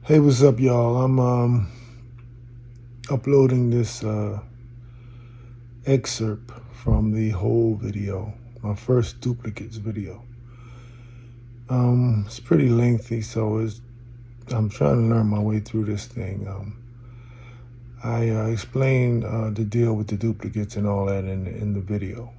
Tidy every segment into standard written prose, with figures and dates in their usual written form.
Hey, what's up, y'all? I'm uploading this excerpt from the whole video, my first duplicates video. It's pretty lengthy, so I'm trying to learn my way through this thing. I explained the deal with the duplicates and all that in the video.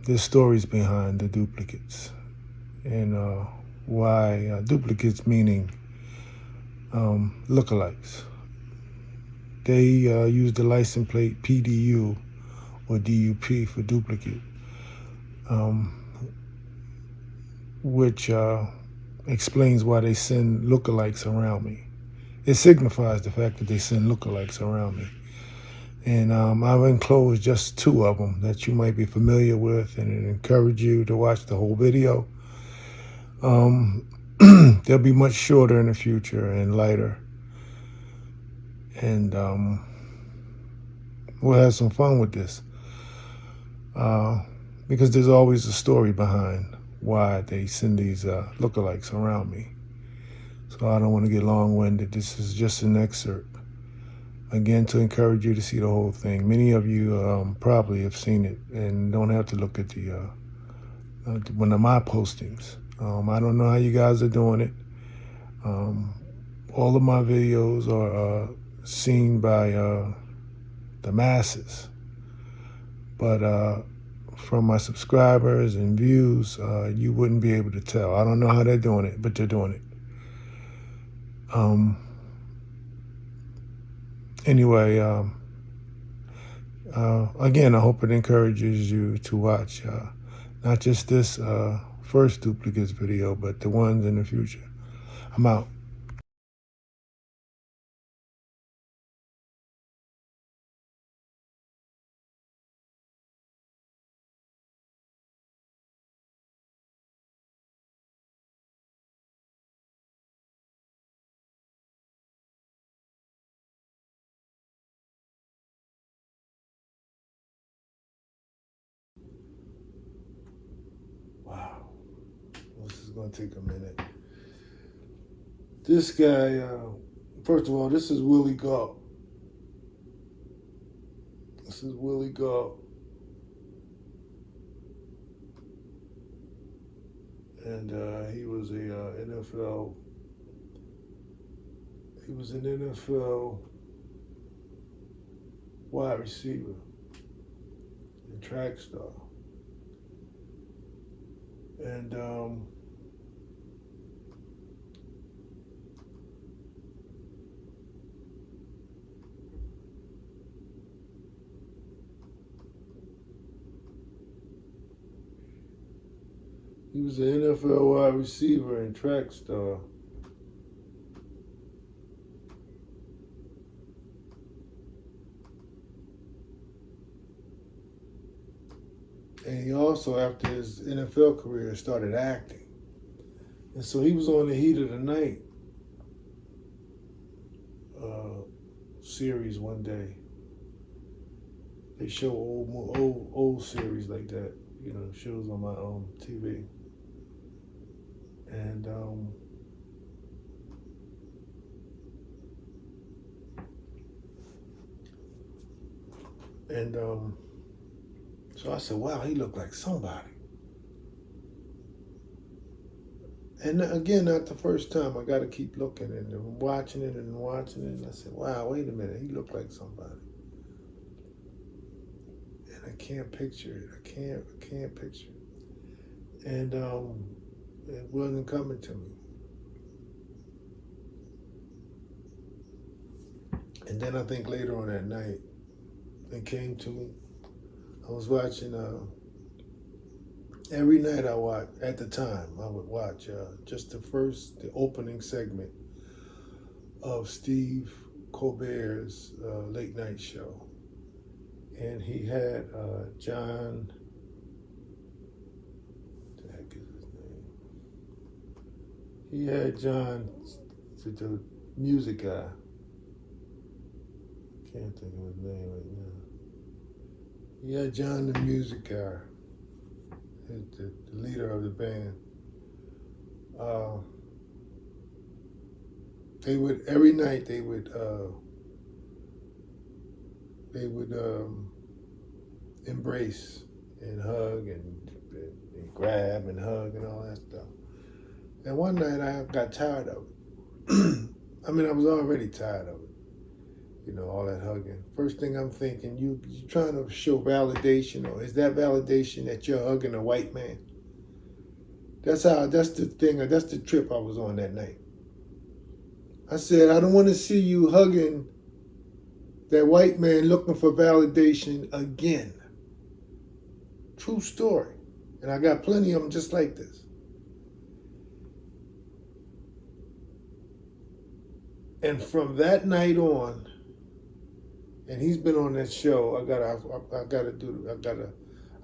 There's stories behind the duplicates and why duplicates meaning lookalikes. They use the license plate PDU or DUP for duplicate, which explains why they send lookalikes around me. It signifies the fact that they send lookalikes around me. And I've enclosed just two of them that you might be familiar with, and I encourage you to watch the whole video. They'll be much shorter in the future and lighter. And we'll have some fun with this. Because there's always a story behind why they send these lookalikes around me. So I don't want to get long-winded. This is just an excerpt. Again, to encourage you to see the whole thing. Many of you probably have seen it and don't have to look at the one of my postings. I don't know how you guys are doing it. All of my videos are seen by the masses. But from my subscribers and views, you wouldn't be able to tell. I don't know how they're doing it, but they're doing it. Anyway, again, I hope it encourages you to watch not just this first duplicates video, but the ones in the future. I'm out. Wow. This is going to take a minute. This guy, first of all, this is Willie Gault. This is Willie Gault. And he was a NFL. He was an NFL wide receiver and track star. And he was an NFL wide receiver and track star. And he also, after his NFL career, started acting. And so he was on the Heat of the Night series one day. They show old series like that, shows on my TV. And so I said, wow, he looked like somebody. And again, not the first time. I got to keep looking and watching it. And I said, wow, wait a minute. He looked like somebody. And I can't picture it. I can't picture it. And it wasn't coming to me. And then I think later on that night, it came to me. I was watching, every night I watched, at the time, I would watch just the opening segment of Steve Colbert's late night show. And he had John, what the heck is his name? He had John, the music guy. Can't think of his name right now. He had John, the music guy, the leader of the band. every night they would embrace and hug and grab and hug and all that stuff. And one night I got tired of it. I mean, I was already tired of it. All that hugging. First thing I'm thinking, you trying to show validation, or is that validation that you're hugging a white man? That's the trip I was on that night. I said, I don't want to see you hugging that white man looking for validation again. True story. And I got plenty of them just like this. And from that night on, and he's been on that show.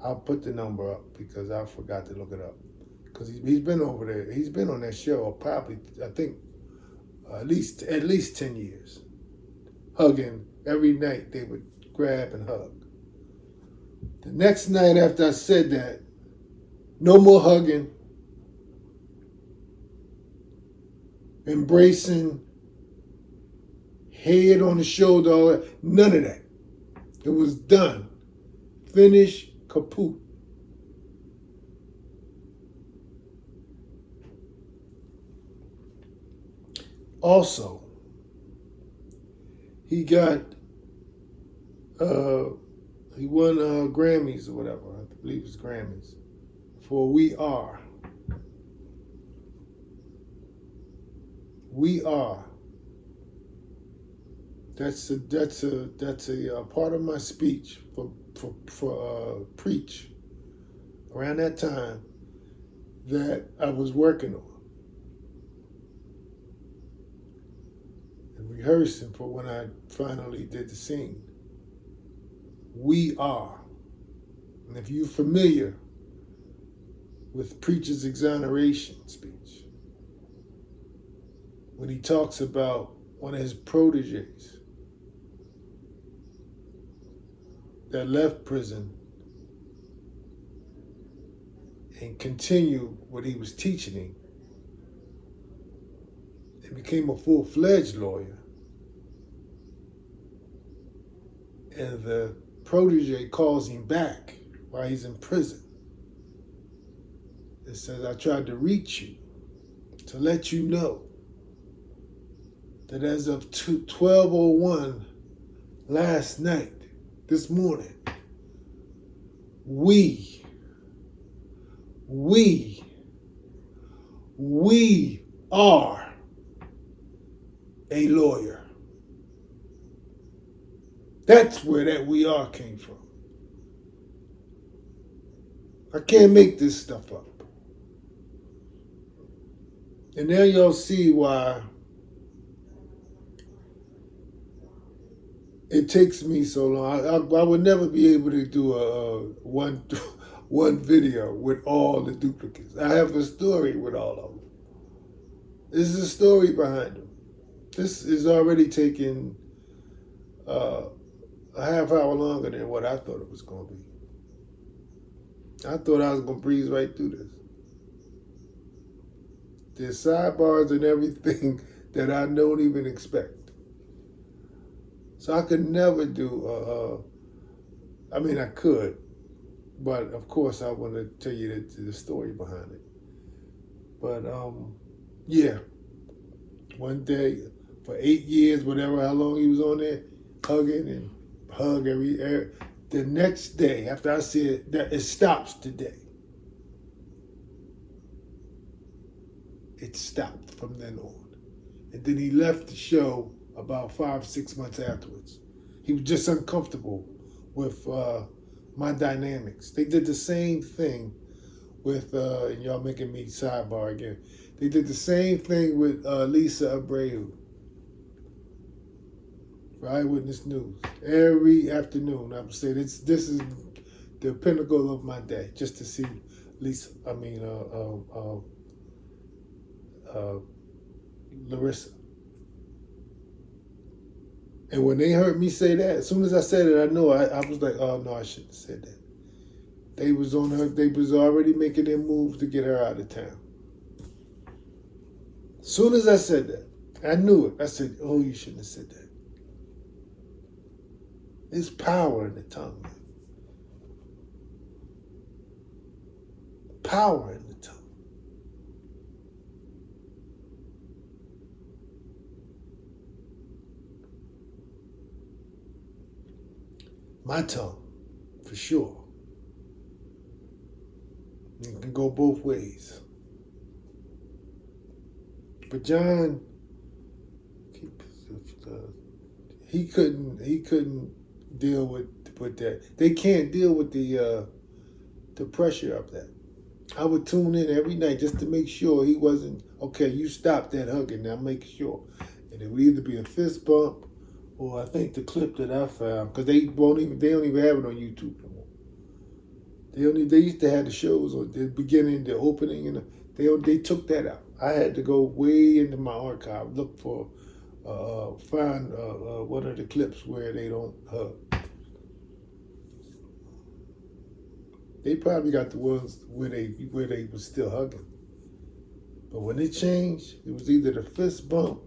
I'll put the number up because I forgot to look it up. Because he's been over there. He's been on that show probably, I think, at least 10 years. Hugging every night. They would grab and hug. The next night after I said that, no more hugging, embracing, head on the shoulder, all that. None of that. It was done. Finish, kaput. Also, he won Grammys or whatever. I believe it's Grammys for We Are. We Are. That's a part of my speech for Preach around that time that I was working on and rehearsing for when I finally did the scene. We are. And if you're familiar with Preach's exoneration speech, when he talks about one of his proteges that left prison and continued what he was teaching him and became a full-fledged lawyer. And the protege calls him back while he's in prison. It says, I tried to reach you to let you know that as of 12:01 last night, this morning, we are a lawyer. That's where that we are came from. I can't make this stuff up. And now y'all see why it takes me so long. I would never be able to do one video with all the duplicates. I have a story with all of them. This is a story behind them. This is already taking a half hour longer than what I thought it was going to be. I thought I was going to breeze right through this. There's sidebars and everything that I don't even expect. So I could never do, I could, but of course I want to tell you the story behind it. But yeah, one day for 8 years, whatever, how long he was on there, hugging and hug every the next day after I said that it stops today. It stopped from then on. And then he left the show about 5-6 months afterwards. He was just uncomfortable with my dynamics. They did the same thing with, and y'all making me sidebar again. They did the same thing with Lisa Abreu for Eyewitness News. Every afternoon, I would say this is the pinnacle of my day, just to see Lisa, Larissa. And when they heard me say that, as soon as I said it, I know I was like, oh no, I shouldn't have said that. They was on her, they was already making their moves to get her out of town. As soon as I said that, I knew it. I said, oh, you shouldn't have said that. There's power in the tongue, man. Power in the tongue. My tongue, for sure. It can go both ways. But John, he couldn't deal with that. They can't deal with the pressure of that. I would tune in every night just to make sure he wasn't, okay, you stop that hugging now, make sure. And it would either be a fist bump or I think the clip that I found, because they don't even have it on YouTube no more. They used to have the shows on the beginning, the opening, and they took that out. I had to go way into my archive, look for, find one of the clips where they don't hug. They probably got the ones where they was still hugging. But when it changed, it was either the fist bump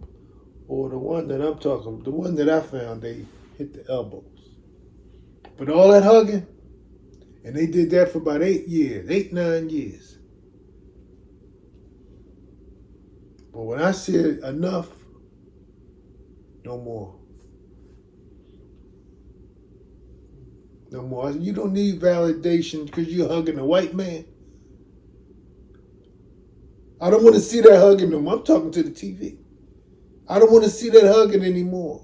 or the one that I'm talking, the one that I found, they hit the elbows. But all that hugging, and they did that for about 8 years, 9 years. But when I said enough, no more. No more. You don't need validation because you're hugging a white man. I don't want to see that hugging no more. I'm talking to the TV. I don't want to see that hugging anymore.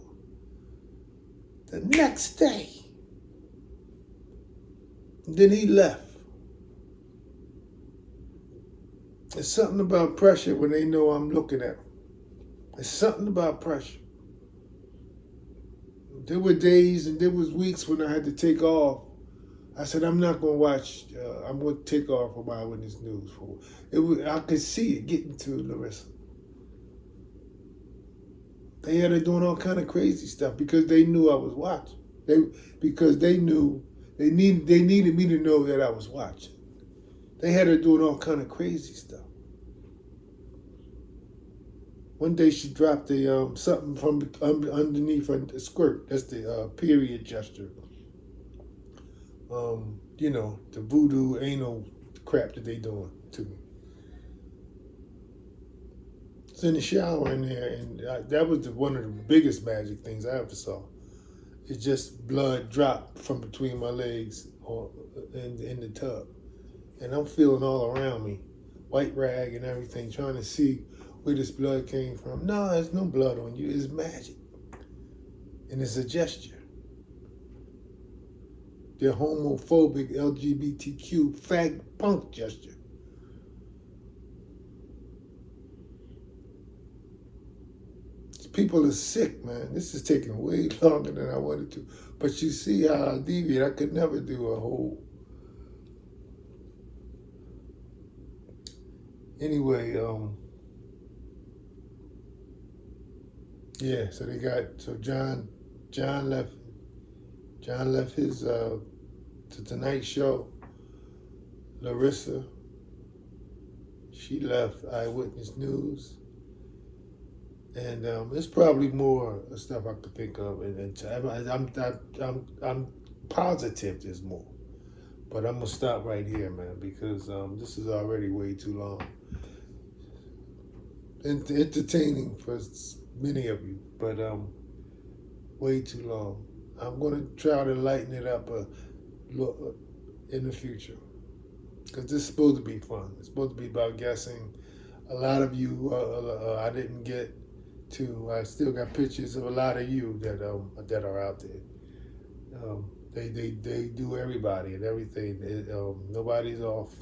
The next day, then he left. There's something about pressure when they know I'm looking at them. There's something about pressure. There were days and there was weeks when I had to take off. I said, I'm not going to watch. I'm going to take off from Eyewitness News. I could see it getting to Larissa. They had her doing all kind of crazy stuff because they knew I was watching. Because they knew they needed me to know that I was watching. They had her doing all kind of crazy stuff. One day she dropped something from underneath her skirt. That's the period gesture. The voodoo anal crap that they doing to me. It's in the shower in there, and that was one of the biggest magic things I ever saw. It's just blood dropped from between my legs in the tub. And I'm feeling all around me, white rag and everything, trying to see where this blood came from. No, there's no blood on you. It's magic. And it's a gesture. Their homophobic LGBTQ fag punk gesture. People are sick, man. This is taking way longer than I wanted to. But you see how I deviate. I could never do a whole. Anyway, yeah, so John left his to Tonight Show. Larissa, she left Eyewitness News. And there's probably more stuff I could think of, and I'm positive there's more, but I'm gonna stop right here, man, because this is already way too long. Entertaining for many of you, but way too long. I'm gonna try to lighten it up in the future, because this is supposed to be fun. It's supposed to be about guessing. A lot of you I didn't get to. I still got pictures of a lot of you that are out there. They do everybody and everything. Nobody's off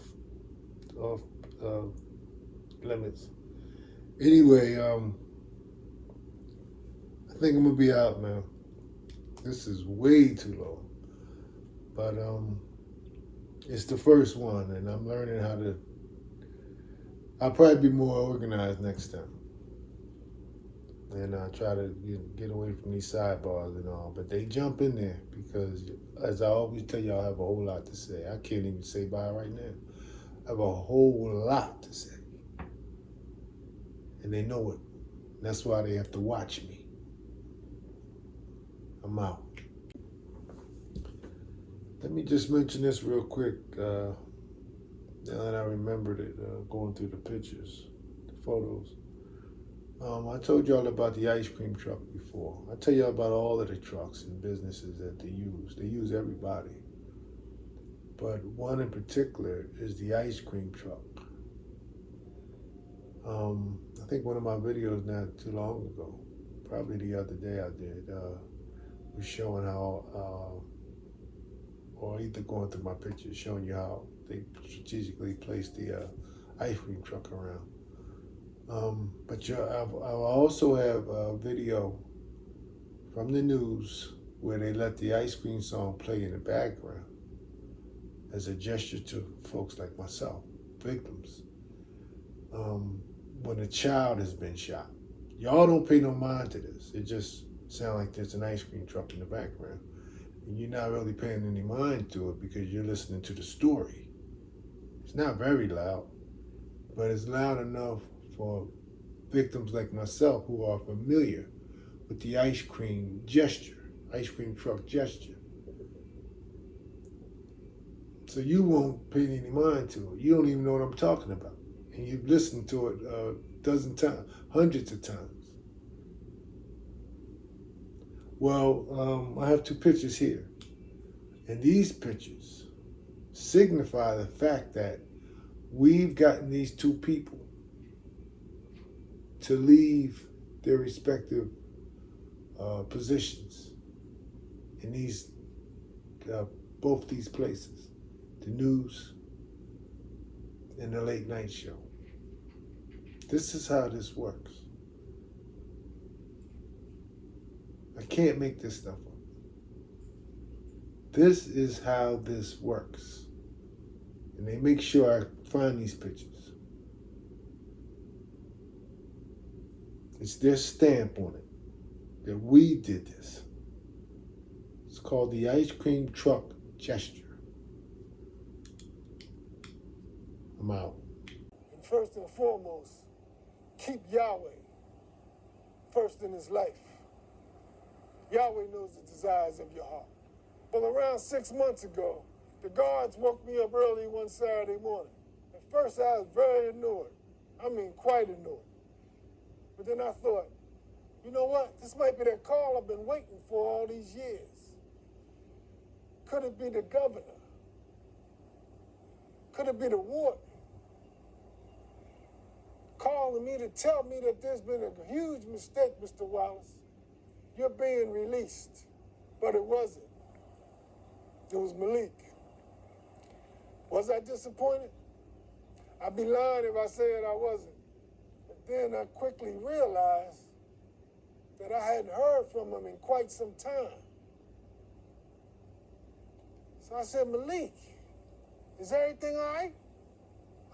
limits. Anyway, I think I'm gonna be out, man. This is way too long, but it's the first one, and I'm learning how to. I'll probably be more organized next time. And I try to get away from these sidebars and all. But they jump in there because, as I always tell you, I have a whole lot to say. I can't even say bye right now. I have a whole lot to say. And they know it. That's why they have to watch me. I'm out. Let me just mention this real quick. Now that I remembered it, going through the pictures, the photos. I told y'all about the ice cream truck before. I tell y'all about all of the trucks and businesses that they use. They use everybody. But one in particular is the ice cream truck. I think one of my videos not too long ago, probably the other day I did, was showing how, or either going through my pictures, showing you how they strategically placed the ice cream truck around. But I also have a video from the news where they let the ice cream song play in the background as a gesture to folks like myself, victims. When a child has been shot. Y'all don't pay no mind to this. It just sounds like there's an ice cream truck in the background. And you're not really paying any mind to it because you're listening to the story. It's not very loud, but it's loud enough for victims like myself who are familiar with the ice cream gesture, ice cream truck gesture. So you won't pay any mind to it. You don't even know what I'm talking about. And you've listened to it a dozen times, hundreds of times. Well, I have two pictures here. And these pictures signify the fact that we've gotten these two people to leave their respective positions in these both these places, the news and the late night show. This is how this works. I can't make this stuff up. This is how this works. And they make sure I find these pictures. It's their stamp on it that we did this. It's called the ice cream truck gesture. I'm out. And first and foremost, keep Yahweh first in his life. Yahweh knows the desires of your heart. Well, around 6 months ago, the guards woke me up early one Saturday morning. At first, I was very annoyed. I mean, quite annoyed. But then I thought, you know what? This might be that call I've been waiting for all these years. Could it be the governor? Could it be the warden? Calling me to tell me that there's been a huge mistake, Mr. Wallace. You're being released. But it wasn't. It was Malik. Was I disappointed? I'd be lying if I said I wasn't. But then I quickly realized that I hadn't heard from him in quite some time. So I said, Malik, is everything all right?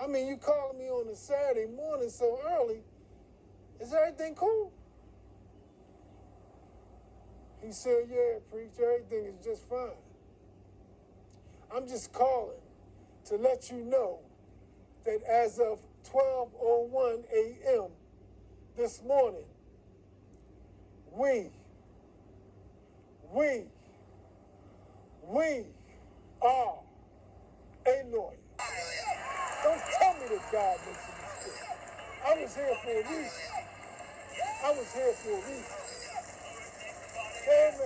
I mean, you calling me on a Saturday morning so early. Is everything cool? He said, yeah, preacher, everything is just fine. I'm just calling to let you know that as of 12:01 a.m. this morning, we are a lawyer. Don't tell me that God makes a mistake. I was here for a reason. I was here for a reason. Amen.